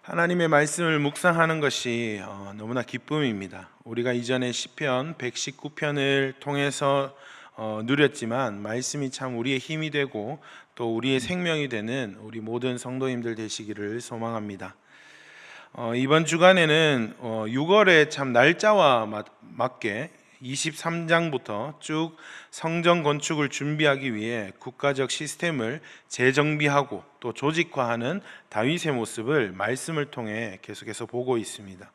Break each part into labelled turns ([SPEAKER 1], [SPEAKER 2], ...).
[SPEAKER 1] 하나님의 말씀을 묵상하는 것이 너무나 기쁨입니다. 우리가 이전에 시편 119편을 통해서 누렸지만 말씀이 참 우리의 힘이 되고 또 우리의 생명이 되는 우리 모든 성도님들 되시기를 소망합니다. 이번 주간에는 6월의 참 날짜와 맞게 23장부터 쭉 성전 건축을 준비하기 위해 국가적 시스템을 재정비하고 또 조직화하는 다윗의 모습을 말씀을 통해 계속해서 보고 있습니다.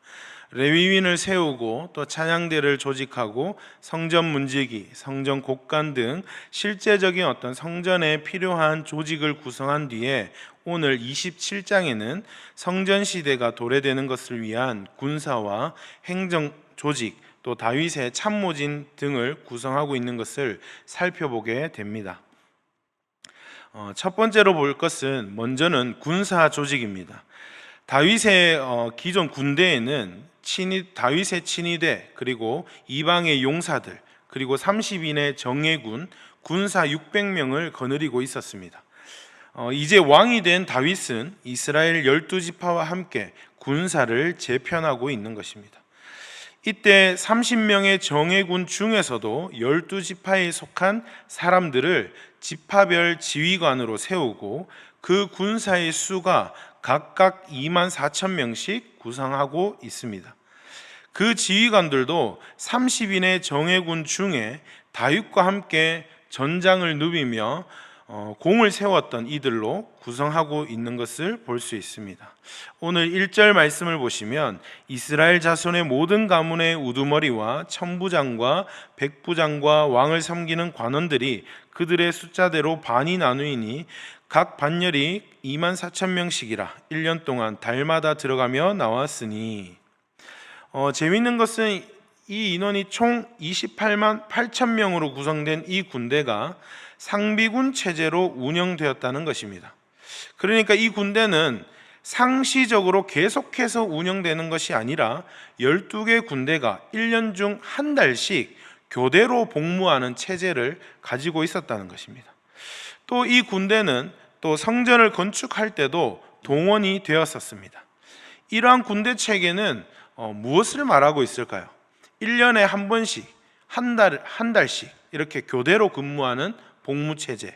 [SPEAKER 1] 레위인을 세우고 또 찬양대를 조직하고 성전 문지기, 성전 곡간 등 실제적인 어떤 성전에 필요한 조직을 구성한 뒤에 오늘 27장에는 성전 시대가 도래되는 것을 위한 군사와 행정 조직, 또 다윗의 참모진 등을 구성하고 있는 것을 살펴보게 됩니다. 첫 번째로 볼 것은 먼저는 군사 조직입니다. 다윗의 기존 군대에는 다윗의 친위대, 그리고 이방의 용사들, 그리고 30인의 정예군, 군사 600명을 거느리고 있었습니다. 이제 왕이 된 다윗은 이스라엘 12지파와 함께 군사를 재편하고 있는 것입니다. 이때 30명의 정예군 중에서도 12지파에 속한 사람들을 지파별 지휘관으로 세우고 그 군사의 수가 각각 24,000명씩 구성하고 있습니다. 그 지휘관들도 30인의 정예군 중에 다윗과 함께 전장을 누비며 공을 세웠던 이들로 구성하고 있는 것을 볼 수 있습니다. 오늘 1절 말씀을 보시면 이스라엘 자손의 모든 가문의 우두머리와 천부장과 백부장과 왕을 섬기는 관원들이 그들의 숫자대로 반이 나누이니 각 반열이 24,000명씩이라 1년 동안 달마다 들어가며 나왔으니, 재미있는 것은 이 인원이 총 28만 8천 명으로 구성된 이 군대가 상비군 체제로 운영되었다는 것입니다. 그러니까 이 군대는 상시적으로 계속해서 운영되는 것이 아니라 12개 군대가 1년 중 한 달씩 교대로 복무하는 체제를 가지고 있었다는 것입니다. 또 이 군대는 또 성전을 건축할 때도 동원이 되었었습니다. 이러한 군대 체계는 무엇을 말하고 있을까요? 1년에 한 번씩, 한 달씩 이렇게 교대로 근무하는 복무체제.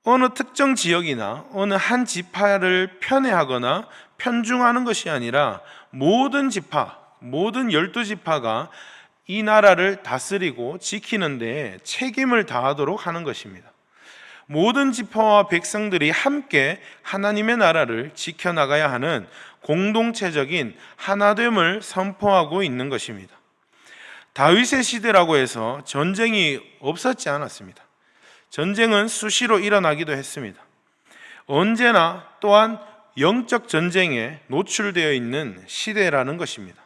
[SPEAKER 1] 어느 특정 지역이나 어느 한 지파를 편애하거나 편중하는 것이 아니라 모든 지파, 모든 12지파가 이 나라를 다스리고 지키는 데 책임을 다하도록 하는 것입니다. 모든 지파와 백성들이 함께 하나님의 나라를 지켜나가야 하는 공동체적인 하나됨을 선포하고 있는 것입니다. 다윗의 시대라고 해서 전쟁이 없었지 않았습니다. 전쟁은 수시로 일어나기도 했습니다. 언제나 또한 영적 전쟁에 노출되어 있는 시대라는 것입니다.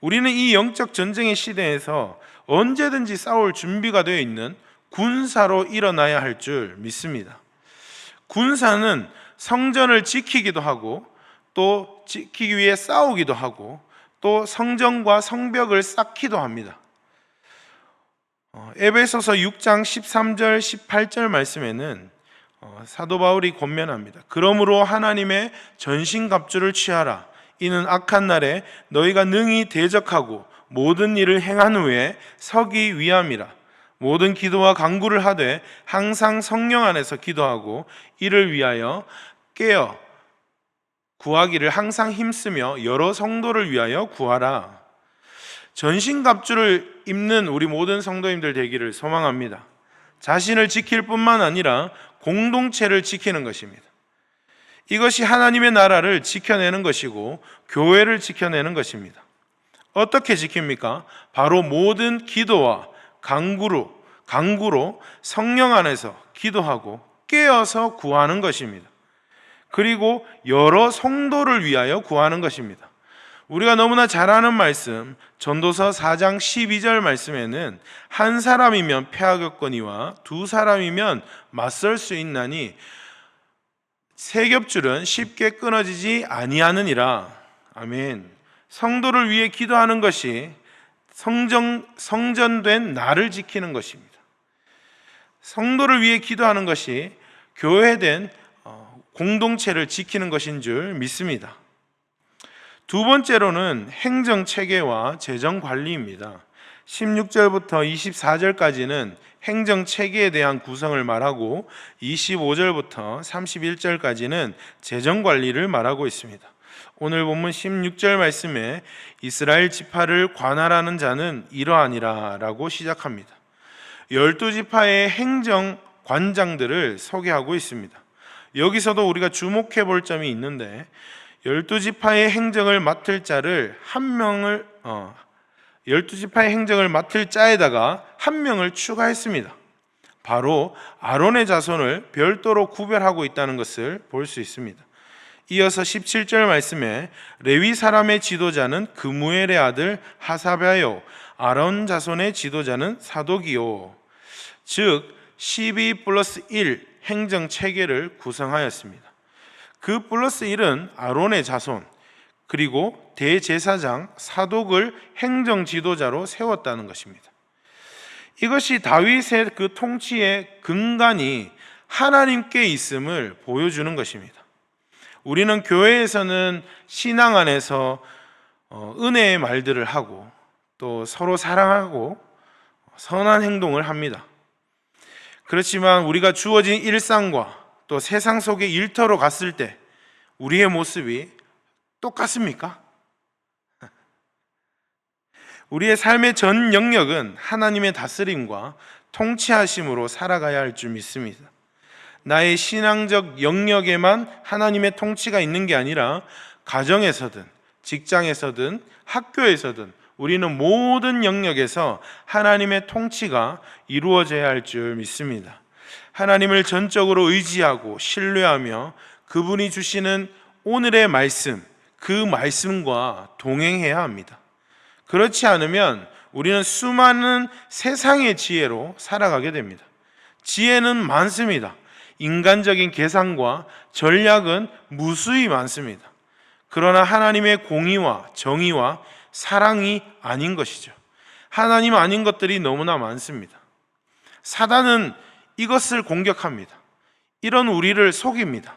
[SPEAKER 1] 우리는 이 영적 전쟁의 시대에서 언제든지 싸울 준비가 되어 있는 군사로 일어나야 할 줄 믿습니다. 군사는 성전을 지키기도 하고 또 지키기 위해 싸우기도 하고 또 성전과 성벽을 쌓기도 합니다. 에베소서 6장 13절 18절 말씀에는 사도 바울이 권면합니다. 그러므로 하나님의 전신갑주를 취하라. 이는 악한 날에 너희가 능히 대적하고 모든 일을 행한 후에 서기 위함이라. 모든 기도와 간구를 하되 항상 성령 안에서 기도하고 이를 위하여 깨어 구하기를 항상 힘쓰며 여러 성도를 위하여 구하라. 전신갑주를 입는 우리 모든 성도님들 되기를 소망합니다. 자신을 지킬 뿐만 아니라 공동체를 지키는 것입니다. 이것이 하나님의 나라를 지켜내는 것이고 교회를 지켜내는 것입니다. 어떻게 지킵니까? 바로 모든 기도와 간구로 성령 안에서 기도하고 깨어서 구하는 것입니다. 그리고 여러 성도를 위하여 구하는 것입니다. 우리가 너무나 잘 아는 말씀, 전도서 4장 12절 말씀에는 한 사람이면 패하겠거니와 두 사람이면 맞설 수 있나니 세 겹줄은 쉽게 끊어지지 아니하느니라. 아멘. 성도를 위해 기도하는 것이 성전된 나를 지키는 것입니다. 성도를 위해 기도하는 것이 교회된 공동체를 지키는 것인 줄 믿습니다. 두 번째로는 행정 체계와 재정 관리입니다. 16절부터 24절까지는 행정 체계에 대한 구성을 말하고 25절부터 31절까지는 재정 관리를 말하고 있습니다. 오늘 본문 16절 말씀에 이스라엘 지파를 관할하는 자는 이러하니라 라고 시작합니다. 12지파의 행정 관장들을 소개하고 있습니다. 여기서도 우리가 주목해 볼 점이 있는데 12지파의 행정을 맡을 자를 12지파의 행정을 맡을 자에다가 한 명을 추가했습니다. 바로 아론의 자손을 별도로 구별하고 있다는 것을 볼 수 있습니다. 이어서 17절 말씀에 레위 사람의 지도자는 그무엘의 아들 하사랴요, 아론 자손의 지도자는 사독이요, 즉 12+1 행정 체계를 구성하였습니다. 그 플러스 1은 아론의 자손, 그리고 대제사장 사독을 행정 지도자로 세웠다는 것입니다. 이것이 다윗의 그 통치의 근간이 하나님께 있음을 보여주는 것입니다. 우리는 교회에서는 신앙 안에서 은혜의 말들을 하고 또 서로 사랑하고 선한 행동을 합니다. 그렇지만 우리가 주어진 일상과 또 세상 속의 일터로 갔을 때 우리의 모습이 똑같습니까? 우리의 삶의 전 영역은 하나님의 다스림과 통치하심으로 살아가야 할 줄 믿습니다. 나의 신앙적 영역에만 하나님의 통치가 있는 게 아니라 가정에서든 직장에서든 학교에서든 우리는 모든 영역에서 하나님의 통치가 이루어져야 할 줄 믿습니다. 하나님을 전적으로 의지하고 신뢰하며 그분이 주시는 오늘의 말씀, 그 말씀과 동행해야 합니다. 그렇지 않으면 우리는 수많은 세상의 지혜로 살아가게 됩니다. 지혜는 많습니다. 인간적인 계산과 전략은 무수히 많습니다. 그러나 하나님의 공의와 정의와 사랑이 아닌 것이죠. 하나님 아닌 것들이 너무나 많습니다. 사단은 이것을 공격합니다. 이런 우리를 속입니다.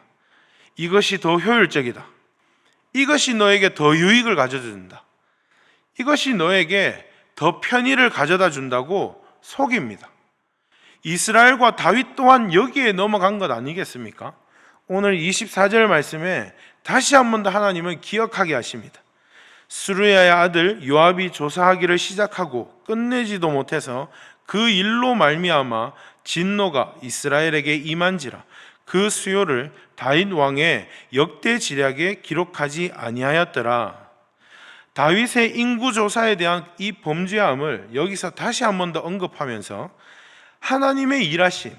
[SPEAKER 1] 이것이 더 효율적이다. 이것이 너에게 더 유익을 가져다 준다. 이것이 너에게 더 편의를 가져다 준다고 속입니다. 이스라엘과 다윗 또한 여기에 넘어간 것 아니겠습니까? 오늘 24절 말씀에 다시 한 번 더 하나님은 기억하게 하십니다. 스루야의 아들 요압이 조사하기를 시작하고 끝내지도 못해서 그 일로 말미암아 진노가 이스라엘에게 임한지라 그 수요를 다윗 왕의 역대 지략에 기록하지 아니하였더라. 다윗의 인구 조사에 대한 이 범죄함을 여기서 다시 한 번 더 언급하면서 하나님의 일하심,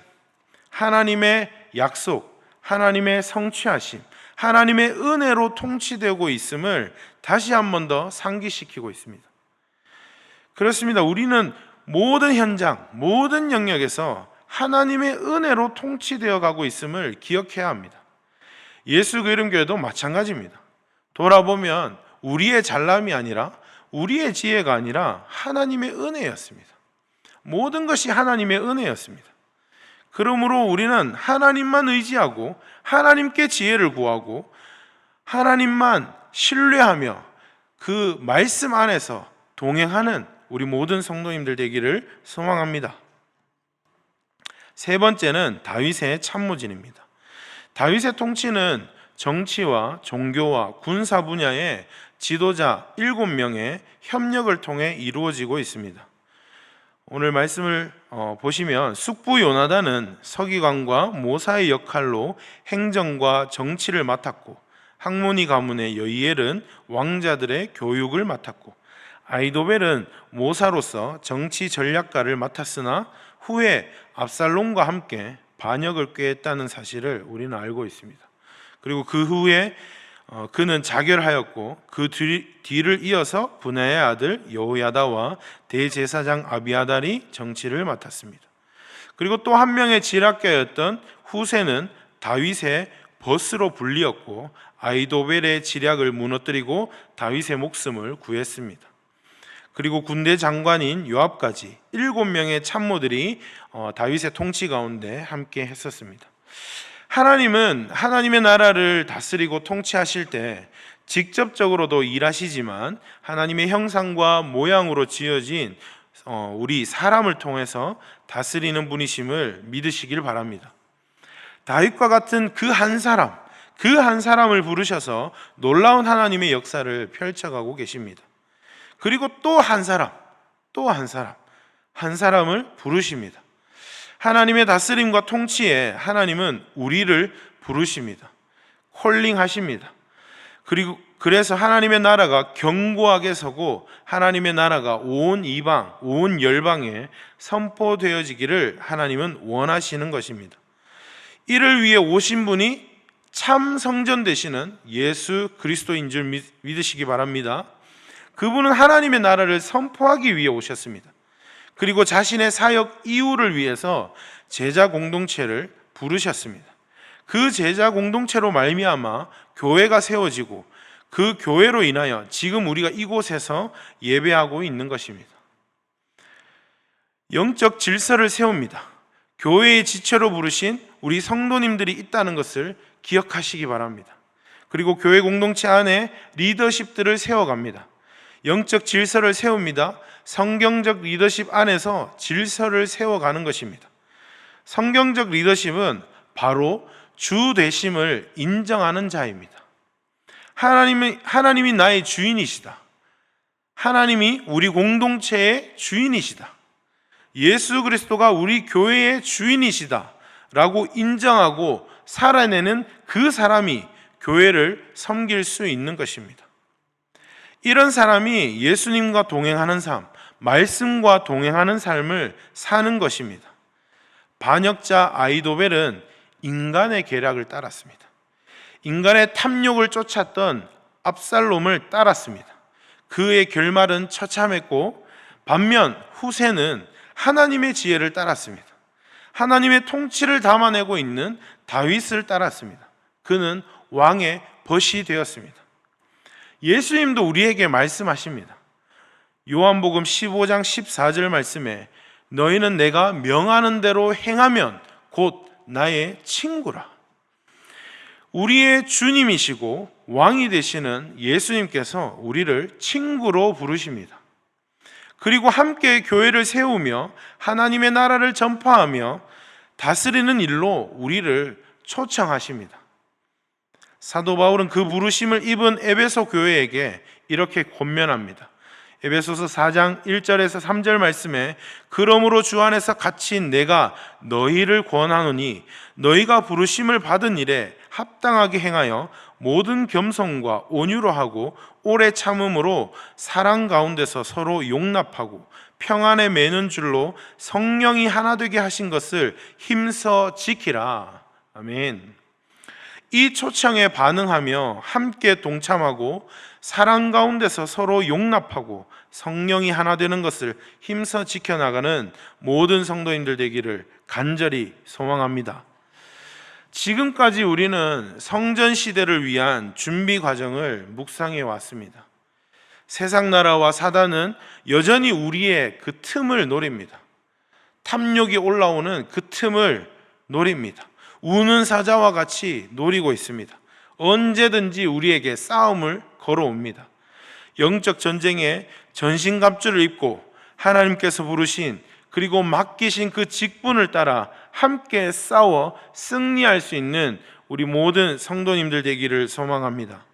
[SPEAKER 1] 하나님의 약속, 하나님의 성취하심, 하나님의 은혜로 통치되고 있음을 다시 한 번 더 상기시키고 있습니다. 그렇습니다. 우리는 모든 현장, 모든 영역에서 하나님의 은혜로 통치되어 가고 있음을 기억해야 합니다. 예수 그리스도교회도 마찬가지입니다. 돌아보면 우리의 잘남이 아니라 우리의 지혜가 아니라 하나님의 은혜였습니다. 모든 것이 하나님의 은혜였습니다. 그러므로 우리는 하나님만 의지하고 하나님께 지혜를 구하고 하나님만 신뢰하며 그 말씀 안에서 동행하는 우리 모든 성도님들 되기를 소망합니다. 세 번째는 다윗의 참모진입니다. 다윗의 통치는 정치와 종교와 군사 분야의 지도자 7명의 협력을 통해 이루어지고 있습니다. 오늘 말씀을 보시면 숙부 요나단은 서기관과 모사의 역할로 행정과 정치를 맡았고, 학모니 가문의 여이엘은 왕자들의 교육을 맡았고, 아이도벨은 모사로서 정치 전략가를 맡았으나 후에 압살롬과 함께 반역을 꾀했다는 사실을 우리는 알고 있습니다. 그리고 그 후에 그는 자결하였고 그 뒤를 이어서 분야의 아들 여호야다와 대제사장 아비아달이 정치를 맡았습니다. 그리고 또 한 명의 지략가였던 후세는 다윗의 버스로 불리었고 아이도벨의 지략을 무너뜨리고 다윗의 목숨을 구했습니다. 그리고 군대 장관인 요압까지 7명의 참모들이 다윗의 통치 가운데 함께 했었습니다. 하나님은 하나님의 나라를 다스리고 통치하실 때 직접적으로도 일하시지만 하나님의 형상과 모양으로 지어진 우리 사람을 통해서 다스리는 분이심을 믿으시길 바랍니다. 다윗과 같은 그 한 사람을 부르셔서 놀라운 하나님의 역사를 펼쳐가고 계십니다. 그리고 또 한 사람을 부르십니다. 하나님의 다스림과 통치에 하나님은 우리를 부르십니다. 콜링하십니다. 그래서 하나님의 나라가 견고하게 서고 하나님의 나라가 온 이방, 온 열방에 선포되어지기를 하나님은 원하시는 것입니다. 이를 위해 오신 분이 참 성전 되시는 예수 그리스도인 줄 믿으시기 바랍니다. 그분은 하나님의 나라를 선포하기 위해 오셨습니다. 그리고 자신의 사역 이후를 위해서 제자 공동체를 부르셨습니다. 그 제자 공동체로 말미암아 교회가 세워지고 그 교회로 인하여 지금 우리가 이곳에서 예배하고 있는 것입니다. 영적 질서를 세웁니다. 교회의 지체로 부르신 우리 성도님들이 있다는 것을 기억하시기 바랍니다. 그리고 교회 공동체 안에 리더십들을 세워갑니다. 영적 질서를 세웁니다. 성경적 리더십 안에서 질서를 세워가는 것입니다. 성경적 리더십은 바로 주 되심을 인정하는 자입니다. 하나님이 나의 주인이시다. 하나님이 우리 공동체의 주인이시다. 예수 그리스도가 우리 교회의 주인이시다 라고 인정하고 살아내는 그 사람이 교회를 섬길 수 있는 것입니다. 이런 사람이 예수님과 동행하는 삶, 말씀과 동행하는 삶을 사는 것입니다. 반역자 아히도벨은 인간의 계략을 따랐습니다. 인간의 탐욕을 쫓았던 압살롬을 따랐습니다. 그의 결말은 처참했고 반면 후세는 하나님의 지혜를 따랐습니다. 하나님의 통치를 담아내고 있는 다윗을 따랐습니다. 그는 왕의 벗이 되었습니다. 예수님도 우리에게 말씀하십니다. 요한복음 15장 14절 말씀에 너희는 내가 명하는 대로 행하면 곧 나의 친구라. 우리의 주님이시고 왕이 되시는 예수님께서 우리를 친구로 부르십니다. 그리고 함께 교회를 세우며 하나님의 나라를 전파하며 다스리는 일로 우리를 초청하십니다. 사도 바울은 그 부르심을 입은 에베소 교회에게 이렇게 권면합니다. 에베소서 4장 1절에서 3절 말씀에 그러므로 주 안에서 갇힌 내가 너희를 권하노니 너희가 부르심을 받은 일에 합당하게 행하여 모든 겸손과 온유로 하고 오래 참음으로 사랑 가운데서 서로 용납하고 평안에 매는 줄로 성령이 하나 되게 하신 것을 힘써 지키라. 아멘. 이 초청에 반응하며 함께 동참하고 사랑 가운데서 서로 용납하고 성령이 하나 되는 것을 힘써 지켜나가는 모든 성도인들 되기를 간절히 소망합니다. 지금까지 우리는 성전 시대를 위한 준비 과정을 묵상해 왔습니다. 세상 나라와 사단은 여전히 우리의 그 틈을 노립니다. 탐욕이 올라오는 그 틈을 노립니다. 우는 사자와 같이 노리고 있습니다. 언제든지 우리에게 싸움을 걸어옵니다. 영적 전쟁에 전신갑주를 입고 하나님께서 부르신 그리고 맡기신 그 직분을 따라 함께 싸워 승리할 수 있는 우리 모든 성도님들 되기를 소망합니다.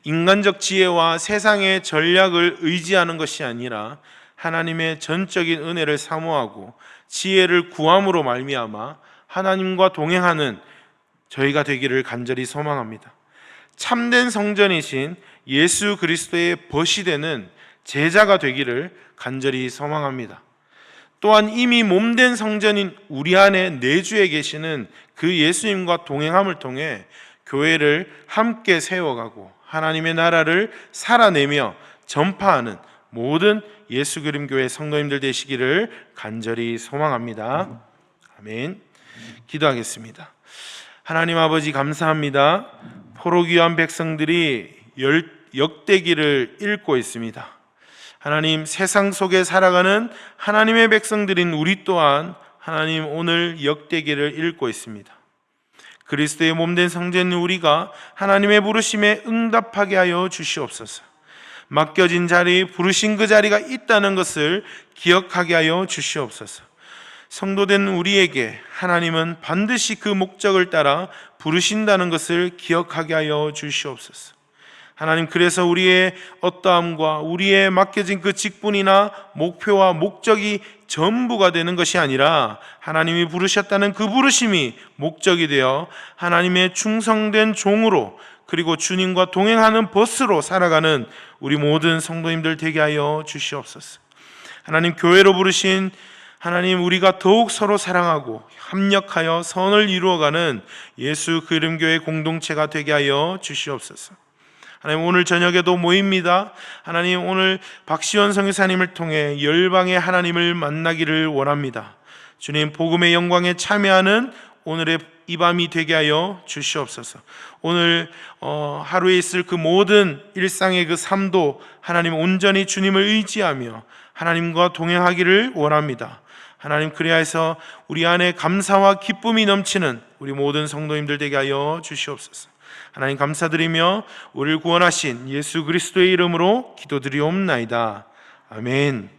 [SPEAKER 1] 인간적 지혜와 세상의 전략을 의지하는 것이 아니라 하나님의 전적인 은혜를 사모하고 지혜를 구함으로 말미암아 하나님과 동행하는 저희가 되기를 간절히 소망합니다. 참된 성전이신 예수 그리스도의 벗이 되는 제자가 되기를 간절히 소망합니다. 또한 이미 몸된 성전인 우리 안에 내주에 계시는 그 예수님과 동행함을 통해 교회를 함께 세워가고 하나님의 나라를 살아내며 전파하는 모든 예수 그림 교회 성도님들 되시기를 간절히 소망합니다. 아멘. 기도하겠습니다. 하나님 아버지 감사합니다. 포로귀한 백성들이 역대기를 읽고 있습니다. 하나님, 세상 속에 살아가는 하나님의 백성들인 우리 또한 하나님 오늘 역대기를 읽고 있습니다. 그리스도의 몸된 성전 우리가 하나님의 부르심에 응답하게 하여 주시옵소서. 맡겨진 자리, 부르신 그 자리가 있다는 것을 기억하게 하여 주시옵소서. 성도된 우리에게 하나님은 반드시 그 목적을 따라 부르신다는 것을 기억하게 하여 주시옵소서. 하나님, 그래서 우리의 어떠함과 우리의 맡겨진 그 직분이나 목표와 목적이 전부가 되는 것이 아니라 하나님이 부르셨다는 그 부르심이 목적이 되어 하나님의 충성된 종으로, 그리고 주님과 동행하는 벗으로 살아가는 우리 모든 성도님들 되게 하여 주시옵소서. 하나님, 교회로 부르신 하나님, 우리가 더욱 서로 사랑하고 합력하여 선을 이루어가는 예수 그 이름 교회 공동체가 되게 하여 주시옵소서. 하나님, 오늘 저녁에도 모입니다. 하나님, 오늘 박시원 선교사님을 통해 열방의 하나님을 만나기를 원합니다. 주님, 복음의 영광에 참여하는 오늘의 이 밤이 되게 하여 주시옵소서. 오늘 하루에 있을 그 모든 일상의 그 삶도 하나님 온전히 주님을 의지하며 하나님과 동행하기를 원합니다. 하나님, 그리하여서 우리 안에 감사와 기쁨이 넘치는 우리 모든 성도님들 되게 하여 주시옵소서. 하나님, 감사드리며 우리를 구원하신 예수 그리스도의 이름으로 기도드리옵나이다. 아멘.